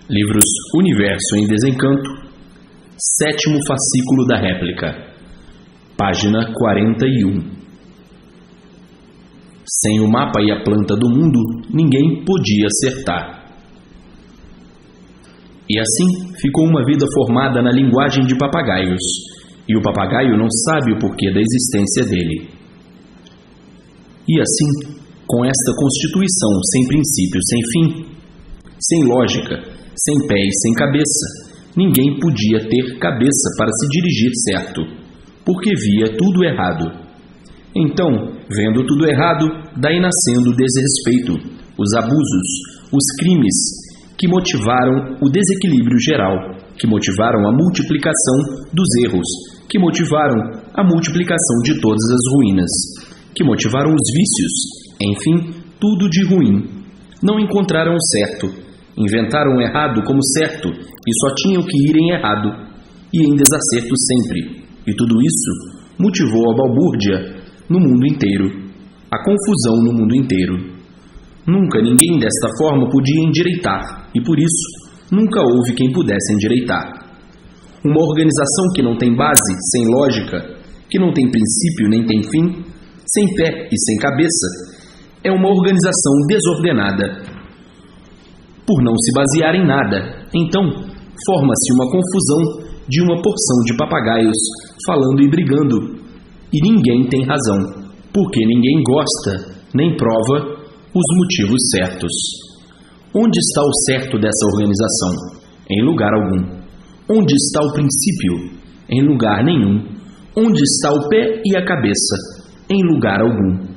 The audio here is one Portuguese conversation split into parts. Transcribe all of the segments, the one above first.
Livros Universo em Desencanto, 7º fascículo da réplica, página 41. Sem o mapa e a planta do mundo, ninguém podia acertar. E assim ficou uma vida formada na linguagem de papagaios, e o papagaio não sabe o porquê da existência dele. E assim, com esta constituição sem princípio, sem fim, sem lógica, sem pé e sem cabeça, ninguém podia ter cabeça para se dirigir certo, porque via tudo errado. Então, vendo tudo errado, daí nascendo o desrespeito, os abusos, os crimes, que motivaram o desequilíbrio geral, que motivaram a multiplicação dos erros, que motivaram a multiplicação de todas as ruínas, que motivaram os vícios, enfim, tudo de ruim. Não encontraram o certo, inventaram o errado como certo e só tinham que ir em errado, e em desacerto sempre. E tudo isso motivou a balbúrdia no mundo inteiro, a confusão no mundo inteiro. Nunca ninguém desta forma podia endireitar, e por isso nunca houve quem pudesse endireitar. Uma organização que não tem base, sem lógica, que não tem princípio nem tem fim, sem pé e sem cabeça, é uma organização desordenada, por não se basear em nada. Então, forma-se uma confusão de uma porção de papagaios falando e brigando, e ninguém tem razão, porque ninguém gosta, nem prova os motivos certos. Onde está o certo dessa organização? Em lugar algum. Onde está o princípio? Em lugar nenhum. Onde está o pé e a cabeça? Em lugar algum.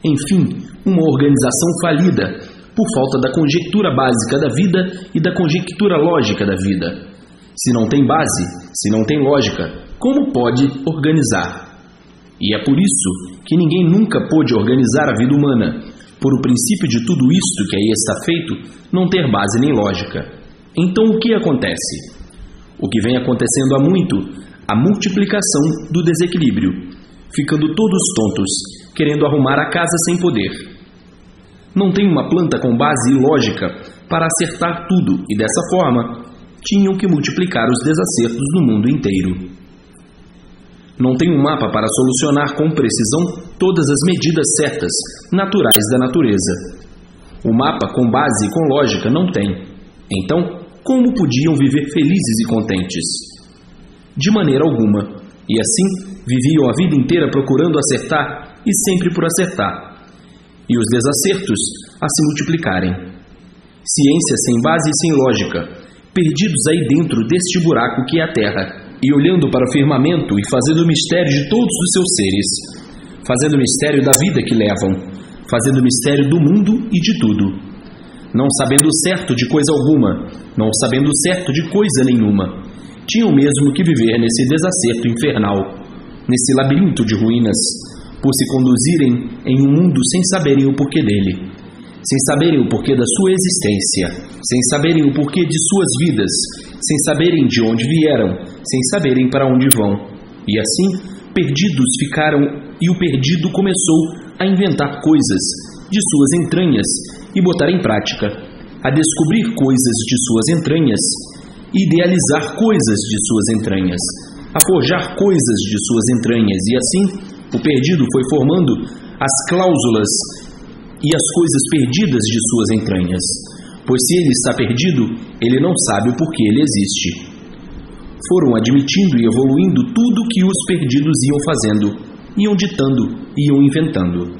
Enfim, uma organização falida, por falta da conjectura básica da vida e da conjectura lógica da vida. Se não tem base, se não tem lógica, como pode organizar? E é por isso que ninguém nunca pôde organizar a vida humana, por o princípio de tudo isto que aí está feito não ter base nem lógica. Então o que acontece? O que vem acontecendo há muito, a multiplicação do desequilíbrio, ficando todos tontos, querendo arrumar a casa sem poder. Não tem uma planta com base e lógica para acertar tudo, e dessa forma tinham que multiplicar os desacertos no mundo inteiro. Não tem um mapa para solucionar com precisão todas as medidas certas, naturais da natureza. O mapa com base e com lógica não tem. Então, como podiam viver felizes e contentes? De maneira alguma. E assim, viviam a vida inteira procurando acertar e sempre por acertar, e os desacertos a se multiplicarem. Ciência sem base e sem lógica, perdidos aí dentro deste buraco que é a Terra, e olhando para o firmamento e fazendo o mistério de todos os seus seres, fazendo o mistério da vida que levam, fazendo o mistério do mundo e de tudo, não sabendo o certo de coisa alguma, não sabendo o certo de coisa nenhuma, tinham mesmo que viver nesse desacerto infernal, nesse labirinto de ruínas, por se conduzirem em um mundo sem saberem o porquê dele, sem saberem o porquê da sua existência, sem saberem o porquê de suas vidas, sem saberem de onde vieram, sem saberem para onde vão. E assim, perdidos ficaram, e o perdido começou a inventar coisas de suas entranhas e botar em prática, a descobrir coisas de suas entranhas, idealizar coisas de suas entranhas, a forjar coisas de suas entranhas, e assim o perdido foi formando as cláusulas e as coisas perdidas de suas entranhas, pois se ele está perdido, ele não sabe o porquê ele existe. Foram admitindo e evoluindo tudo o que os perdidos iam fazendo, iam ditando, iam inventando.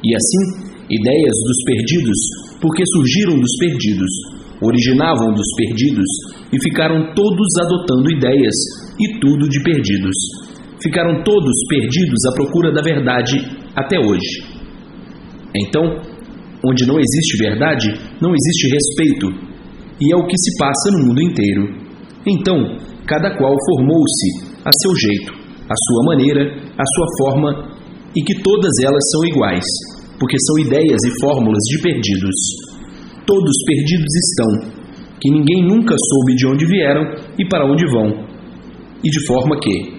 E assim, ideias dos perdidos, porque surgiram dos perdidos, originavam dos perdidos e ficaram todos adotando ideias e tudo de perdidos. Ficaram todos perdidos à procura da verdade até hoje. Então, onde não existe verdade, não existe respeito, e é o que se passa no mundo inteiro. Então, cada qual formou-se a seu jeito, a sua maneira, a sua forma, e que todas elas são iguais, porque são ideias e fórmulas de perdidos. Todos perdidos estão, que ninguém nunca soube de onde vieram e para onde vão, e de forma que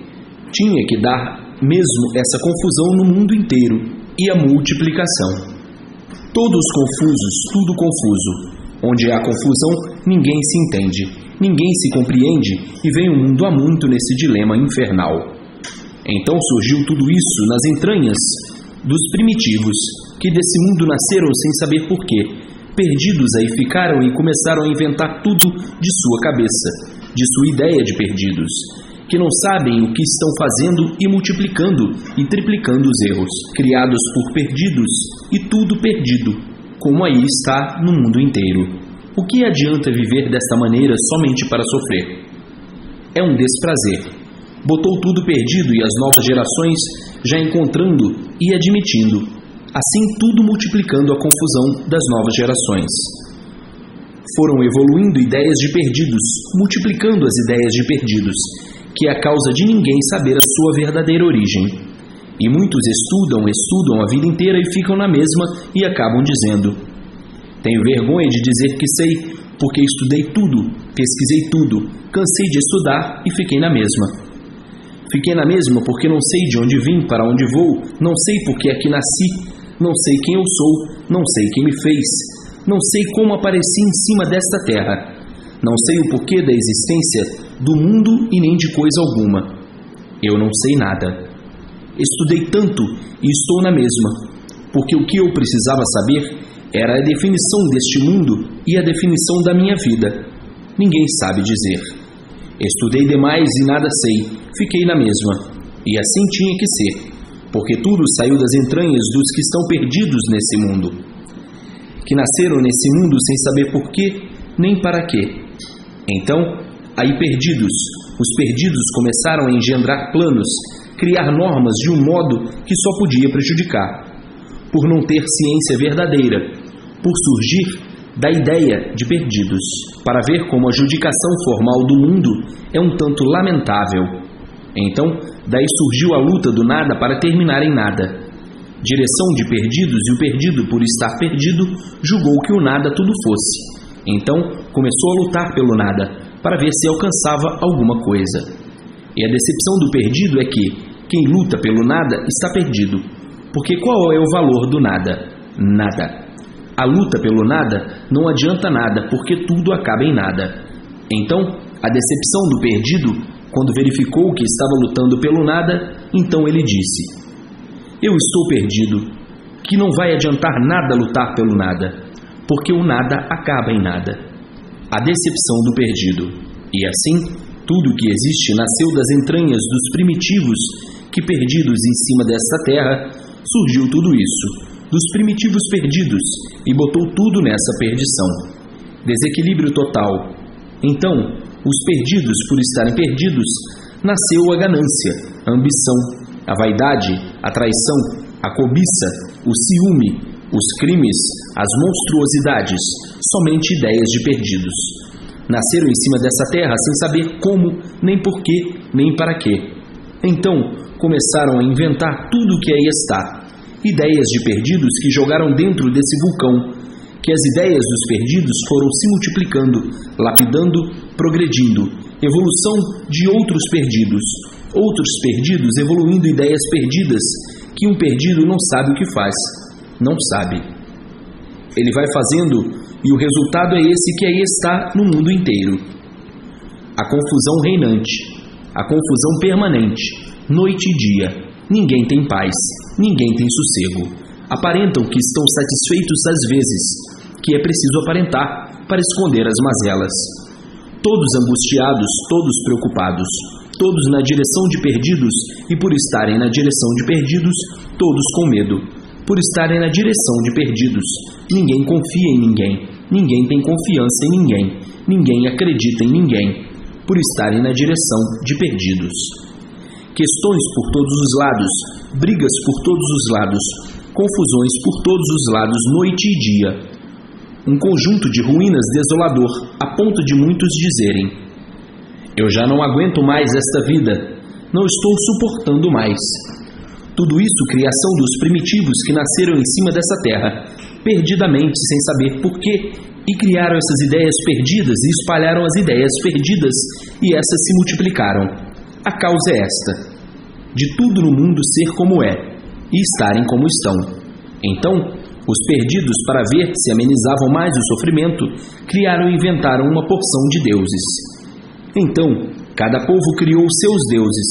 tinha que dar mesmo essa confusão no mundo inteiro e a multiplicação. Todos confusos, tudo confuso, Onde há confusão, ninguém se entende, ninguém se compreende e vem o mundo há muito nesse dilema infernal. Então surgiu tudo isso nas entranhas dos primitivos, que desse mundo nasceram sem saber porquê. Perdidos aí ficaram e começaram a inventar tudo de sua cabeça, de sua ideia de perdidos, que não sabem o que estão fazendo e multiplicando e triplicando os erros, criados por perdidos e tudo perdido, como aí está no mundo inteiro. O que adianta viver desta maneira somente para sofrer? É um desprazer. Botou tudo perdido e as novas gerações já encontrando e admitindo, assim tudo multiplicando a confusão das novas gerações. Foram evoluindo ideias de perdidos, multiplicando as ideias de perdidos, que é a causa de ninguém saber a sua verdadeira origem. E muitos estudam a vida inteira e ficam na mesma e acabam dizendo: tenho vergonha de dizer que sei, porque estudei tudo, pesquisei tudo, cansei de estudar e fiquei na mesma. Fiquei na mesma porque não sei de onde vim, para onde vou, não sei porque aqui nasci, não sei quem eu sou, não sei quem me fez, não sei como apareci em cima desta terra, não sei o porquê da existência do mundo e nem de coisa alguma. Eu não sei nada. Estudei tanto e estou na mesma, porque o que eu precisava saber era a definição deste mundo e a definição da minha vida. Ninguém sabe dizer. Estudei demais e nada sei, fiquei na mesma. E assim tinha que ser, porque tudo saiu das entranhas dos que estão perdidos nesse mundo, que nasceram nesse mundo sem saber por quê, nem para quê. Então, aí perdidos, os perdidos começaram a engendrar planos, criar normas de um modo que só podia prejudicar, por não ter ciência verdadeira, por surgir da ideia de perdidos, para ver como a judicação formal do mundo é um tanto lamentável. Então, daí surgiu a luta do nada para terminar em nada. Direção de perdidos, e o perdido, por estar perdido, julgou que o nada tudo fosse. Então, começou a lutar pelo nada, para ver se alcançava alguma coisa. E a decepção do perdido é que quem luta pelo nada está perdido, porque qual é o valor do nada? Nada. A luta pelo nada não adianta nada, porque tudo acaba em nada. Então, a decepção do perdido, quando verificou que estava lutando pelo nada, então ele disse: eu estou perdido, que não vai adiantar nada lutar pelo nada, porque o nada acaba em nada. A decepção do perdido. E assim, tudo que existe nasceu das entranhas dos primitivos, que perdidos em cima desta terra, surgiu tudo isso, dos primitivos perdidos, e botou tudo nessa perdição. Desequilíbrio total. Então, os perdidos, por estarem perdidos, nasceu a ganância, a ambição, a vaidade, a traição, a cobiça, o ciúme, os crimes, as monstruosidades, somente ideias de perdidos. Nasceram em cima dessa terra sem saber como, nem porquê, nem para quê. Então, começaram a inventar tudo o que aí está. Ideias de perdidos que jogaram dentro desse vulcão, que as ideias dos perdidos foram se multiplicando, lapidando, progredindo, evolução de outros perdidos evoluindo ideias perdidas, que um perdido não sabe o que faz, não sabe. Ele vai fazendo e o resultado é esse que aí está no mundo inteiro. A confusão reinante, a confusão permanente, noite e dia. Ninguém tem paz, ninguém tem sossego. Aparentam que estão satisfeitos às vezes, que é preciso aparentar para esconder as mazelas. Todos angustiados, todos preocupados, todos na direção de perdidos, e por estarem na direção de perdidos, todos com medo. Por estarem na direção de perdidos, ninguém confia em ninguém, ninguém tem confiança em ninguém, ninguém acredita em ninguém, por estarem na direção de perdidos. Questões por todos os lados, brigas por todos os lados, confusões por todos os lados, noite e dia. Um conjunto de ruínas desolador, a ponto de muitos dizerem: eu já não aguento mais esta vida, não estou suportando mais. Tudo isso criação dos primitivos que nasceram em cima dessa terra, perdidamente, sem saber porquê, e criaram essas ideias perdidas e espalharam as ideias perdidas, e essas se multiplicaram. A causa é esta, de tudo no mundo ser como é, e estarem como estão. Então, Os perdidos, para ver se amenizavam mais o sofrimento, criaram e inventaram uma porção de deuses. Então, cada povo criou seus deuses,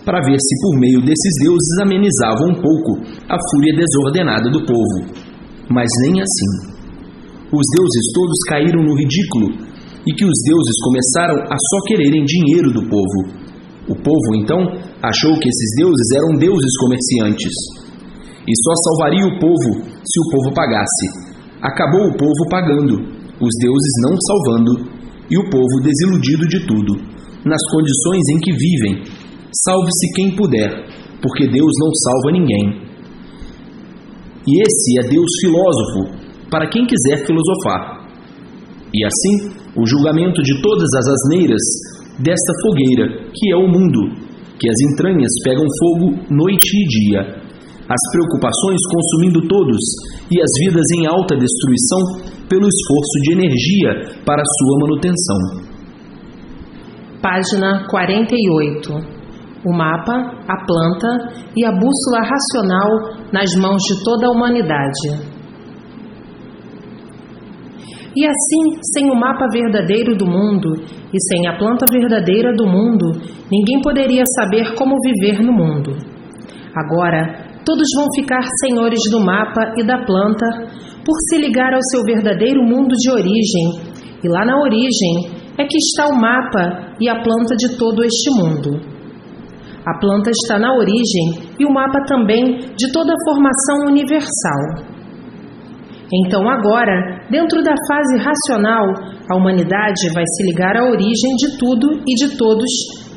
para ver se por meio desses deuses amenizavam um pouco a fúria desordenada do povo. Mas nem assim. Os deuses todos caíram no ridículo, e que os deuses começaram a só quererem dinheiro do povo. O povo, então, achou que esses deuses eram deuses comerciantes, e só salvaria o povo se o povo pagasse. Acabou o povo pagando, os deuses não salvando, e o povo desiludido de tudo, nas condições em que vivem. Salve-se quem puder, porque Deus não salva ninguém. E esse é Deus filósofo, para quem quiser filosofar. E assim, o julgamento de todas as asneiras desta fogueira, que é o mundo, que as entranhas pegam fogo noite e dia, as preocupações consumindo todos e as vidas em alta destruição pelo esforço de energia para sua manutenção. Página 48. O mapa, a planta e a bússola racional nas mãos de toda a humanidade. E assim, sem o mapa verdadeiro do mundo e sem a planta verdadeira do mundo, ninguém poderia saber como viver no mundo. Agora, todos vão ficar senhores do mapa e da planta por se ligar ao seu verdadeiro mundo de origem, e lá na origem é que está o mapa e a planta de todo este mundo. A planta está na origem e o mapa também de toda a formação universal. Então agora, dentro da fase racional, a humanidade vai se ligar à origem de tudo e de todos,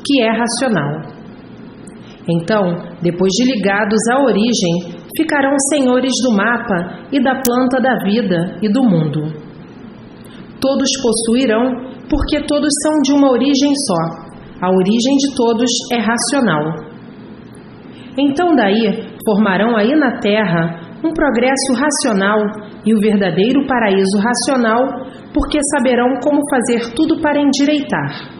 que é racional. Então, depois de ligados à origem, ficarão senhores do mapa e da planta da vida e do mundo. Todos possuirão, porque todos são de uma origem só. A origem de todos é racional. Então daí, formarão aí na Terra um progresso racional e o verdadeiro paraíso racional, porque saberão como fazer tudo para endireitar.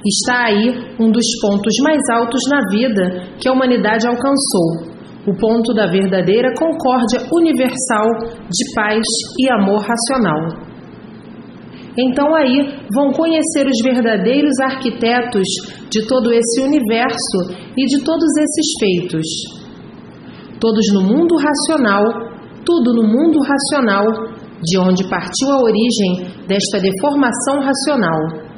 Está aí um dos pontos mais altos na vida que a humanidade alcançou, o ponto da verdadeira concórdia universal de paz e amor racional. Então aí vão conhecer os verdadeiros arquitetos de todo esse universo e de todos esses feitos. Todos no mundo racional, tudo no mundo racional, de onde partiu a origem desta deformação racional.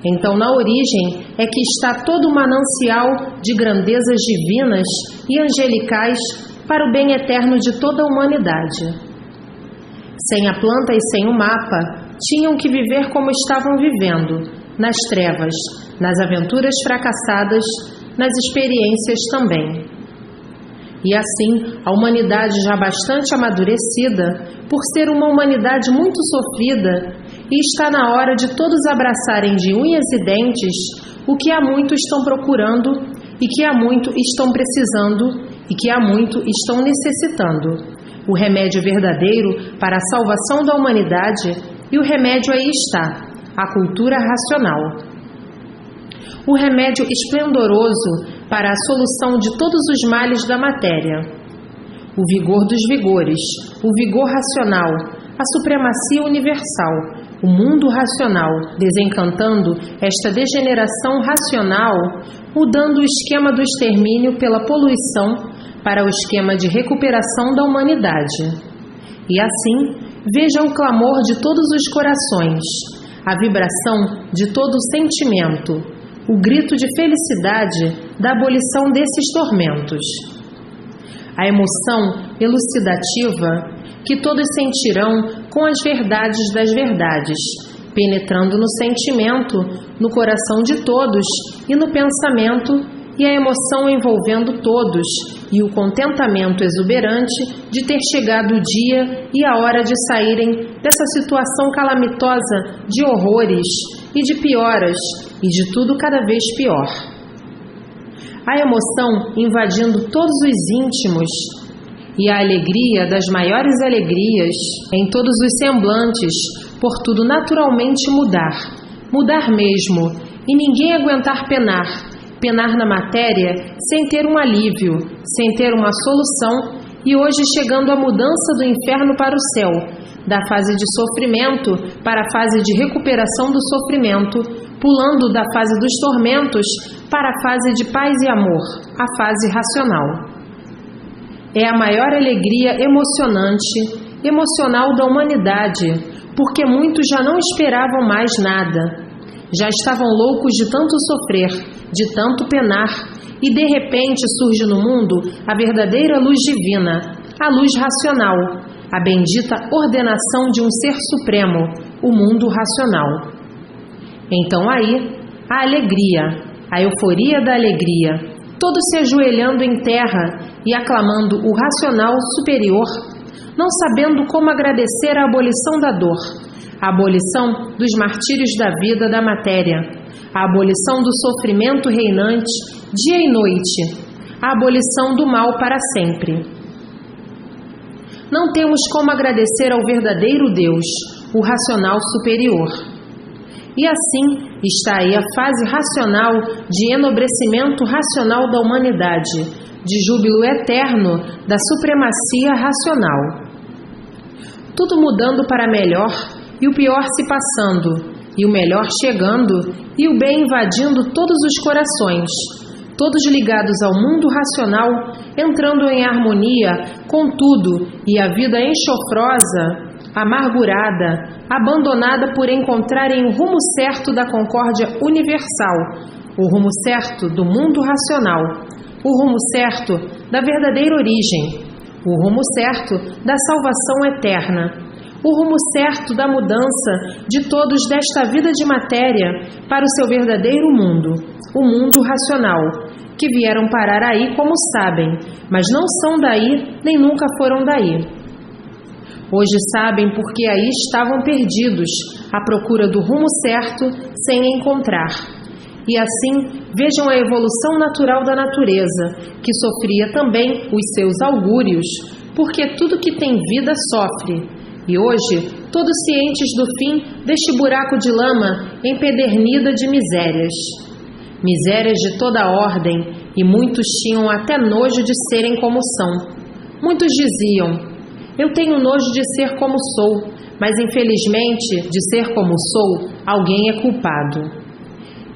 Então na origem é que está todo o manancial de grandezas divinas e angelicais para o bem eterno de toda a humanidade. Sem a planta e sem o mapa, tinham que viver como estavam vivendo, nas trevas, nas aventuras fracassadas, nas experiências também. E assim, a humanidade já bastante amadurecida, por ser uma humanidade muito sofrida, e está na hora de todos abraçarem de unhas e dentes o que há muito estão procurando, e que há muito estão precisando, e que há muito estão necessitando. O remédio verdadeiro para a salvação da humanidade, e o remédio aí está, a cultura racional. O remédio esplendoroso para a solução de todos os males da matéria. O vigor dos vigores, o vigor racional, a supremacia universal, o mundo racional, desencantando esta degeneração racional, mudando o esquema do extermínio pela poluição para o esquema de recuperação da humanidade. E assim, veja o clamor de todos os corações, a vibração de todo o sentimento, o grito de felicidade da abolição desses tormentos. A emoção elucidativa que todos sentirão com as verdades das verdades, penetrando no sentimento, no coração de todos e no pensamento, e a emoção envolvendo todos, e o contentamento exuberante de ter chegado o dia e a hora de saírem dessa situação calamitosa de horrores e de pioras, e de tudo cada vez pior. A emoção invadindo todos os íntimos, e a alegria das maiores alegrias em todos os semblantes, por tudo naturalmente mudar mesmo, e ninguém aguentar penar na matéria sem ter um alívio, sem ter uma solução e hoje chegando à mudança do inferno para o céu, da fase de sofrimento para a fase de recuperação do sofrimento, pulando da fase dos tormentos para a fase de paz e amor, a fase racional. É a maior alegria emocional da humanidade, porque muitos já não esperavam mais nada. Já estavam loucos de tanto sofrer, de tanto penar, e de repente surge no mundo a verdadeira luz divina, a luz racional, a bendita ordenação de um ser supremo, o mundo racional. Então aí, a alegria, a euforia da alegria, todos se ajoelhando em terra e aclamando o racional superior, não sabendo como agradecer a abolição da dor, a abolição dos martírios da vida da matéria, a abolição do sofrimento reinante dia e noite, a abolição do mal para sempre. Não temos como agradecer ao verdadeiro Deus, o racional superior. E assim está aí a fase racional de enobrecimento racional da humanidade, de júbilo eterno da supremacia racional. Tudo mudando para melhor, e o pior se passando, e o melhor chegando, e o bem invadindo todos os corações, todos ligados ao mundo racional, entrando em harmonia com tudo, e a vida enxofrosa, amargurada, abandonada por encontrarem o rumo certo da concórdia universal, o rumo certo do mundo racional, o rumo certo da verdadeira origem, o rumo certo da salvação eterna, o rumo certo da mudança de todos desta vida de matéria para o seu verdadeiro mundo, o mundo racional, que vieram parar aí como sabem, mas não são daí nem nunca foram daí. Hoje sabem porque aí estavam perdidos, à procura do rumo certo, sem encontrar. E assim, vejam a evolução natural da natureza, que sofria também os seus augúrios, porque tudo que tem vida sofre. E hoje, todos cientes do fim deste buraco de lama empedernida de misérias. Misérias de toda ordem, e muitos tinham até nojo de serem como são. Muitos diziam: eu tenho nojo de ser como sou, mas infelizmente, de ser como sou, alguém é culpado.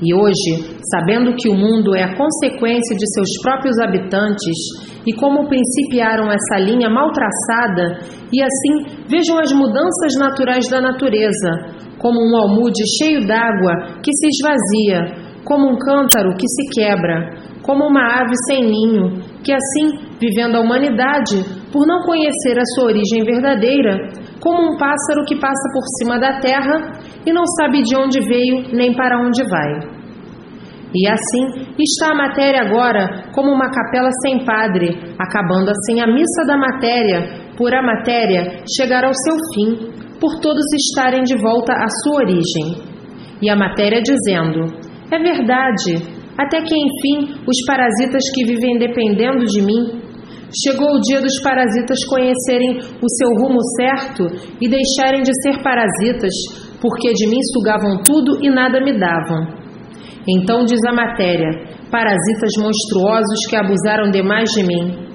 E hoje, sabendo que o mundo é a consequência de seus próprios habitantes, e como principiaram essa linha mal traçada, e assim vejam as mudanças naturais da natureza, como um almude cheio d'água que se esvazia, como um cântaro que se quebra, como uma ave sem ninho, que assim, vivendo a humanidade, por não conhecer a sua origem verdadeira, como um pássaro que passa por cima da terra e não sabe de onde veio nem para onde vai. E assim está a matéria agora como uma capela sem padre, acabando assim a missa da matéria, por a matéria chegar ao seu fim, por todos estarem de volta à sua origem. E a matéria dizendo: é verdade, até que enfim os parasitas que vivem dependendo de mim, chegou o dia dos parasitas conhecerem o seu rumo certo e deixarem de ser parasitas, porque de mim sugavam tudo e nada me davam. Então diz a matéria: parasitas monstruosos que abusaram demais de mim.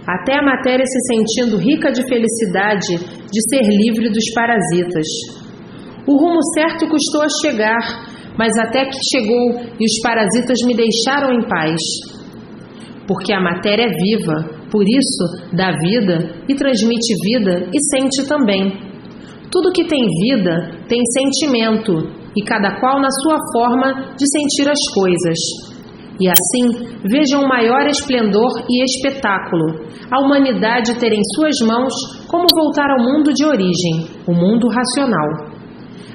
Até a matéria se sentindo rica de felicidade de ser livre dos parasitas. O rumo certo custou a chegar, mas até que chegou e os parasitas me deixaram em paz. Porque a matéria é viva, por isso dá vida e transmite vida e sente também. Tudo que tem vida tem sentimento, e cada qual na sua forma de sentir as coisas. E assim, vejam o maior esplendor e espetáculo, a humanidade ter em suas mãos como voltar ao mundo de origem, o mundo racional.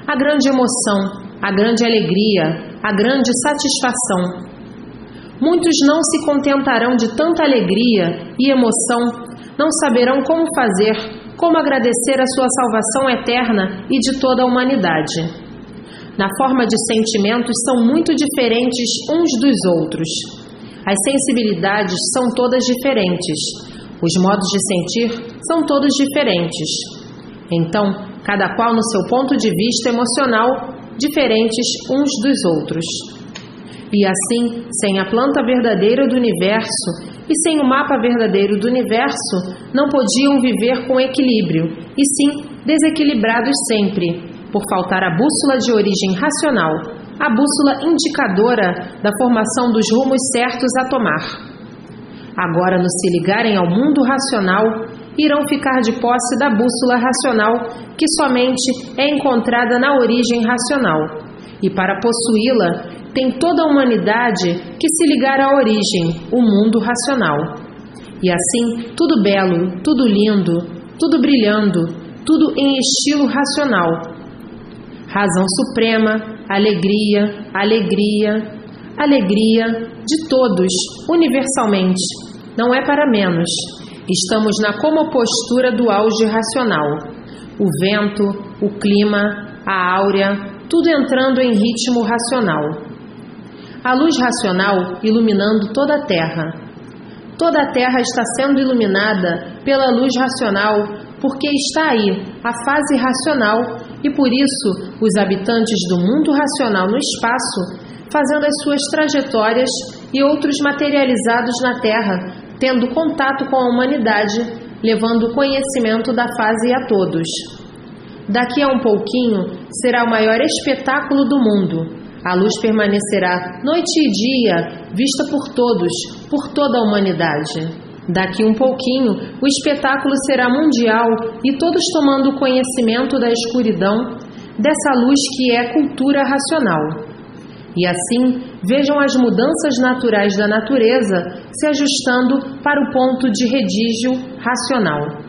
A grande emoção, a grande alegria, a grande satisfação. Muitos não se contentarão de tanta alegria e emoção, não saberão como fazer, como agradecer a sua salvação eterna e de toda a humanidade. Na forma de sentimentos são muito diferentes uns dos outros. As sensibilidades são todas diferentes. Os modos de sentir são todos diferentes. Então, cada qual no seu ponto de vista emocional, diferentes uns dos outros. E assim, sem a planta verdadeira do universo, e sem o mapa verdadeiro do universo, não podiam viver com equilíbrio, e sim desequilibrados sempre, por faltar a bússola de origem racional, a bússola indicadora da formação dos rumos certos a tomar. Agora, no se ligarem ao mundo racional, irão ficar de posse da bússola racional, que somente é encontrada na origem racional, e para possuí-la, tem toda a humanidade que se ligar à origem, o mundo racional. E assim, tudo belo, tudo lindo, tudo brilhando, tudo em estilo racional. Razão suprema, alegria, alegria, alegria de todos, universalmente. Não é para menos. Estamos na compostura do auge racional. O vento, o clima, a áurea, tudo entrando em ritmo racional. A luz racional iluminando toda a Terra. Toda a Terra está sendo iluminada pela luz racional, porque está aí a fase racional e por isso os habitantes do mundo racional no espaço, fazendo as suas trajetórias e outros materializados na Terra, tendo contato com a humanidade, levando o conhecimento da fase a todos. Daqui a um pouquinho será o maior espetáculo do mundo. A luz permanecerá noite e dia, vista por todos, por toda a humanidade. Daqui um pouquinho, o espetáculo será mundial e todos tomando conhecimento da escuridão, dessa luz que é cultura racional. E assim, vejam as mudanças naturais da natureza se ajustando para o ponto de redígio racional.